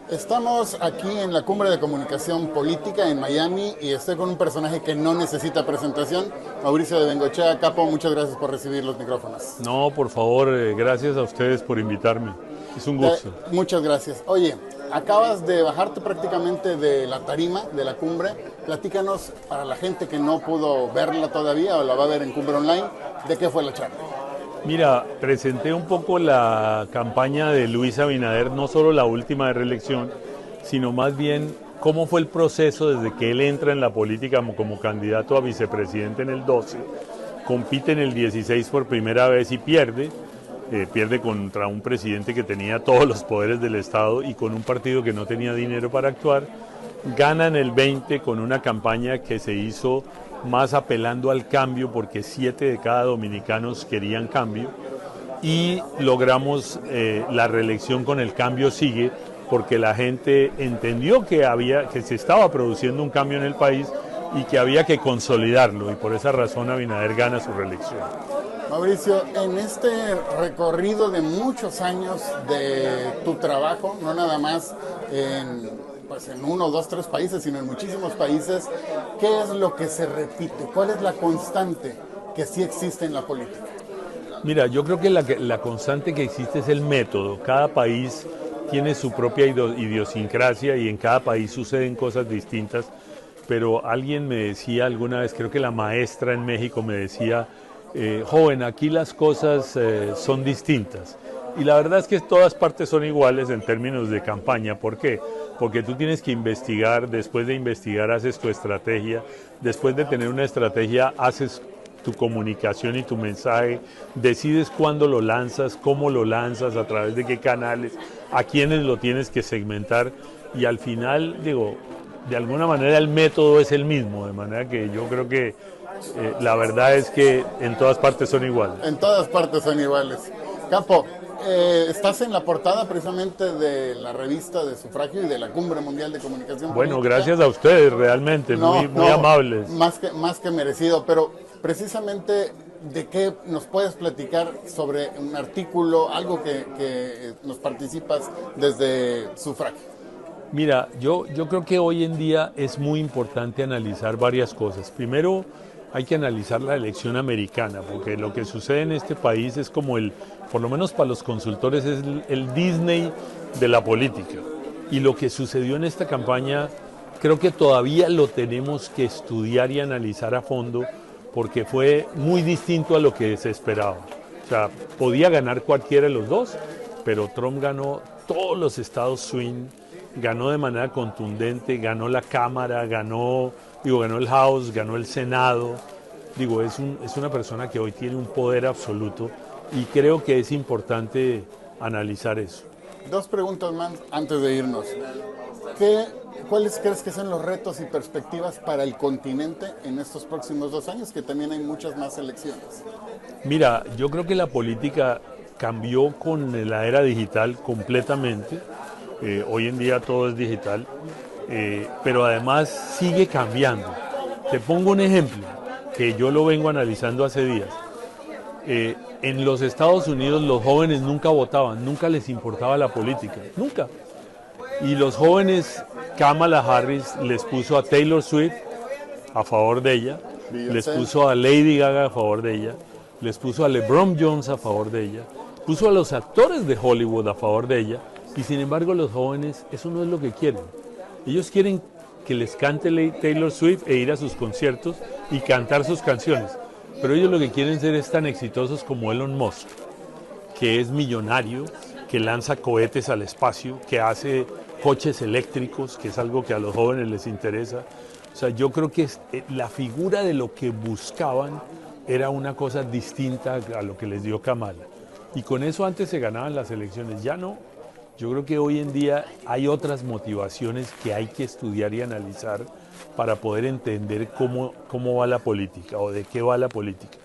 Estamos aquí en la Cumbre de Comunicación Política en Miami y estoy con un personaje que no necesita presentación, Mauricio de Bengoechea. Capo, muchas gracias por recibir los micrófonos. No, por favor, gracias a ustedes por invitarme. Es un gusto. Muchas gracias. Oye, acabas de bajarte prácticamente de la tarima de la cumbre. Platícanos, para la gente que no pudo verla todavía o la va a ver en Cumbre Online, ¿de qué fue la charla? Mira, presenté un poco la campaña de Luis Abinader, no solo la última de reelección, sino más bien cómo fue el proceso desde que él entra en la política como candidato a vicepresidente en el 12, compite en el 16 por primera vez y pierde contra un presidente que tenía todos los poderes del Estado y con un partido que no tenía dinero para actuar, gana en el 20 con una campaña que se hizo más apelando al cambio, porque 7 de cada dominicanos querían cambio, y logramos la reelección con El Cambio Sigue, porque la gente entendió que se estaba produciendo un cambio en el país y que había que consolidarlo, y por esa razón Abinader gana su reelección. Mauricio, en este recorrido de muchos años de tu trabajo, no nada más en 1, 2, 3 países, sino en muchísimos países, ¿qué es lo que se repite? ¿Cuál es la constante que sí existe en la política? Mira, yo creo que la constante que existe es el método. Cada país tiene su propia idiosincrasia y en cada país suceden cosas distintas, pero alguien me decía alguna vez, creo que la maestra en México me decía, joven, aquí las cosas son distintas. Y la verdad es que todas partes son iguales en términos de campaña. ¿Por qué? Porque tú tienes que investigar, después de investigar haces tu estrategia, después de tener una estrategia haces tu comunicación y tu mensaje, decides cuándo lo lanzas, cómo lo lanzas, a través de qué canales, a quiénes lo tienes que segmentar, y al final, digo, de alguna manera el método es el mismo, de manera que yo creo que la verdad es que en todas partes son iguales. En todas partes son iguales. Capo, estás en la portada precisamente de la revista de Sufragio y de la Cumbre Mundial de Comunicación Bueno, Política. gracias a ustedes, realmente, muy amables. Más que merecido, pero precisamente, ¿de qué nos puedes platicar sobre un artículo, algo que nos participas desde Sufragio? Mira, yo creo que hoy en día es muy importante analizar varias cosas. Primero, hay que analizar la elección americana, porque lo que sucede en este país es como por lo menos para los consultores, es el Disney de la política. Y lo que sucedió en esta campaña, creo que todavía lo tenemos que estudiar y analizar a fondo, porque fue muy distinto a lo que se esperaba. O sea, podía ganar cualquiera de los dos, pero Trump ganó todos los estados swing, ganó de manera contundente, ganó la Cámara, ganó el House, ganó el Senado. Es una persona que hoy tiene un poder absoluto y creo que es importante analizar eso. 2 preguntas más antes de irnos. ¿Cuáles crees que son los retos y perspectivas para el continente en estos próximos 2 años, que también hay muchas más elecciones? Mira, yo creo que la política cambió con la era digital completamente. Hoy en día todo es digital, pero además sigue cambiando. Te pongo un ejemplo que yo lo vengo analizando hace días. En los Estados Unidos los jóvenes nunca votaban, nunca les importaba la política, nunca. Y los jóvenes, Kamala Harris les puso a Taylor Swift a favor de ella, les puso a Lady Gaga a favor de ella, les puso a LeBron James a favor de ella, puso a los actores de Hollywood a favor de ella, y sin embargo los jóvenes eso no es lo que quieren. Ellos quieren que les cante Taylor Swift e ir a sus conciertos y cantar sus canciones, pero ellos lo que quieren ser es tan exitosos como Elon Musk, que es millonario, que lanza cohetes al espacio, que hace coches eléctricos, que es algo que a los jóvenes les interesa. O sea, yo creo que la figura de lo que buscaban era una cosa distinta a lo que les dio Kamala. Y con eso antes se ganaban las elecciones, ya no. Yo creo que hoy en día hay otras motivaciones que hay que estudiar y analizar para poder entender cómo va la política o de qué va la política.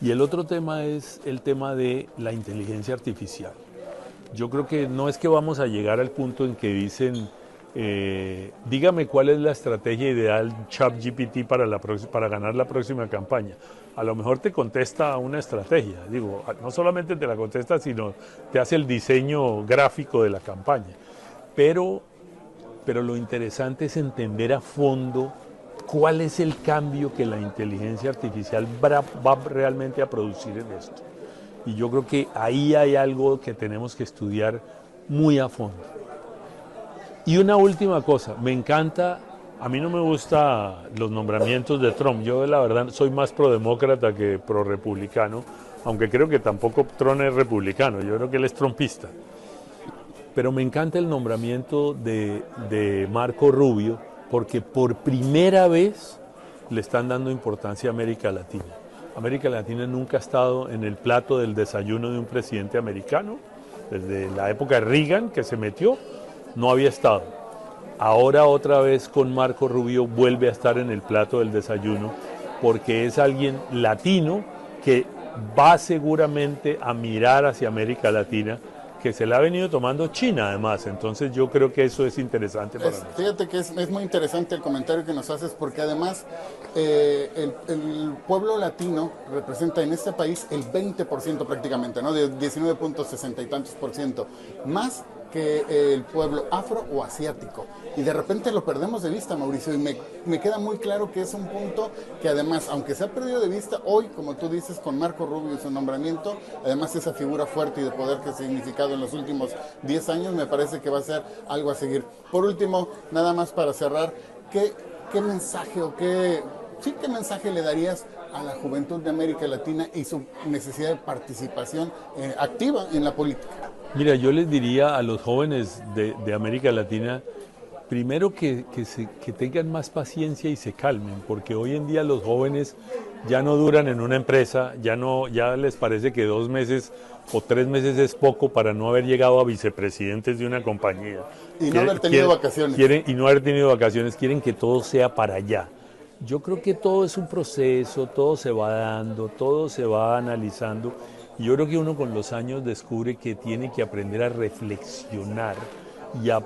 Y el otro tema es el tema de la inteligencia artificial. Yo creo que no es que vamos a llegar al punto en que dicen, dígame cuál es la estrategia ideal ChatGPT para ganar la próxima campaña. A lo mejor te contesta una estrategia, digo, no solamente te la contesta, sino te hace el diseño gráfico de la campaña. Pero pero lo interesante es entender a fondo cuál es el cambio que la inteligencia artificial va realmente a producir en esto. Y yo creo que ahí hay algo que tenemos que estudiar muy a fondo. Y una última cosa, me encanta, a mí no me gustan los nombramientos de Trump, yo la verdad soy más prodemócrata que prorepublicano, aunque creo que tampoco Trump es republicano, yo creo que él es trumpista. Pero me encanta el nombramiento de Marco Rubio, porque por primera vez le están dando importancia a América Latina. América Latina nunca ha estado en el plato del desayuno de un presidente americano, desde la época de Reagan que se metió, no había estado. Ahora otra vez con Marco Rubio vuelve a estar en el plato del desayuno, porque es alguien latino que va seguramente a mirar hacia América Latina, que se la ha venido tomando China además, entonces yo creo que eso es interesante para nosotros. Fíjate que es muy interesante el comentario que nos haces, porque además el pueblo latino representa en este país el 20% prácticamente, ¿no? De 19.60 y tantos por ciento, más que el pueblo afro o asiático. Y de repente lo perdemos de vista, Mauricio, y me queda muy claro que es un punto que además, aunque se ha perdido de vista, hoy, como tú dices, con Marco Rubio y su nombramiento, además esa figura fuerte y de poder que ha significado en los últimos 10 años, me parece que va a ser algo a seguir. Por último, nada más para cerrar, ¿qué mensaje o qué mensaje le darías a la juventud de América Latina y su necesidad de participación activa en la política? Mira, yo les diría a los jóvenes de América Latina, primero que tengan más paciencia y se calmen, porque hoy en día los jóvenes ya no duran en una empresa, ya les parece que 2 meses o 3 meses es poco para no haber llegado a vicepresidentes de una compañía. Y no haber tenido vacaciones. Y no haber tenido vacaciones, quieren que todo sea para allá. Yo creo que todo es un proceso, todo se va dando, todo se va analizando. Y yo creo que uno con los años descubre que tiene que aprender a reflexionar y a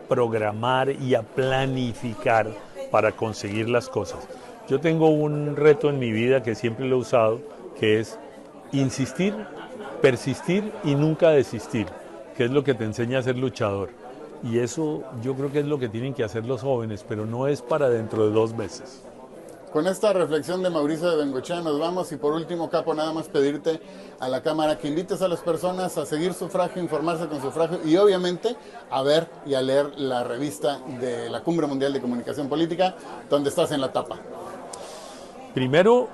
programar y a planificar para conseguir las cosas. Yo tengo un reto en mi vida que siempre lo he usado, que es insistir, persistir y nunca desistir, que es lo que te enseña a ser luchador. Y eso yo creo que es lo que tienen que hacer los jóvenes, pero no es para dentro de 2 meses. Con esta reflexión de Mauricio de Bengoechea nos vamos, y por último, Capo, nada más pedirte a la Cámara que invites a las personas a seguir sufragio, informarse con sufragio y obviamente a ver y a leer la revista de la Cumbre Mundial de Comunicación Política, donde estás en la tapa. Primero,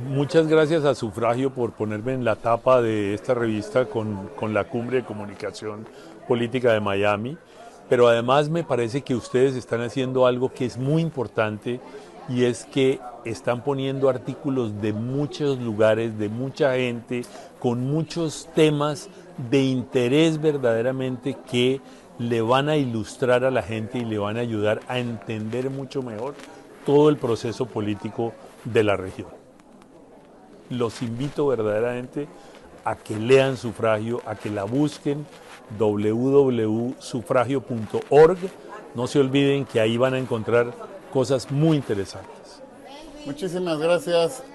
muchas gracias a Sufragio por ponerme en la tapa de esta revista con la Cumbre de Comunicación Política de Miami, pero además me parece que ustedes están haciendo algo que es muy importante, y es que están poniendo artículos de muchos lugares, de mucha gente, con muchos temas de interés verdaderamente que le van a ilustrar a la gente y le van a ayudar a entender mucho mejor todo el proceso político de la región. Los invito verdaderamente a que lean Sufragio, a que la busquen, www.sufragio.org. No se olviden que ahí van a encontrar cosas muy interesantes. Muchísimas gracias.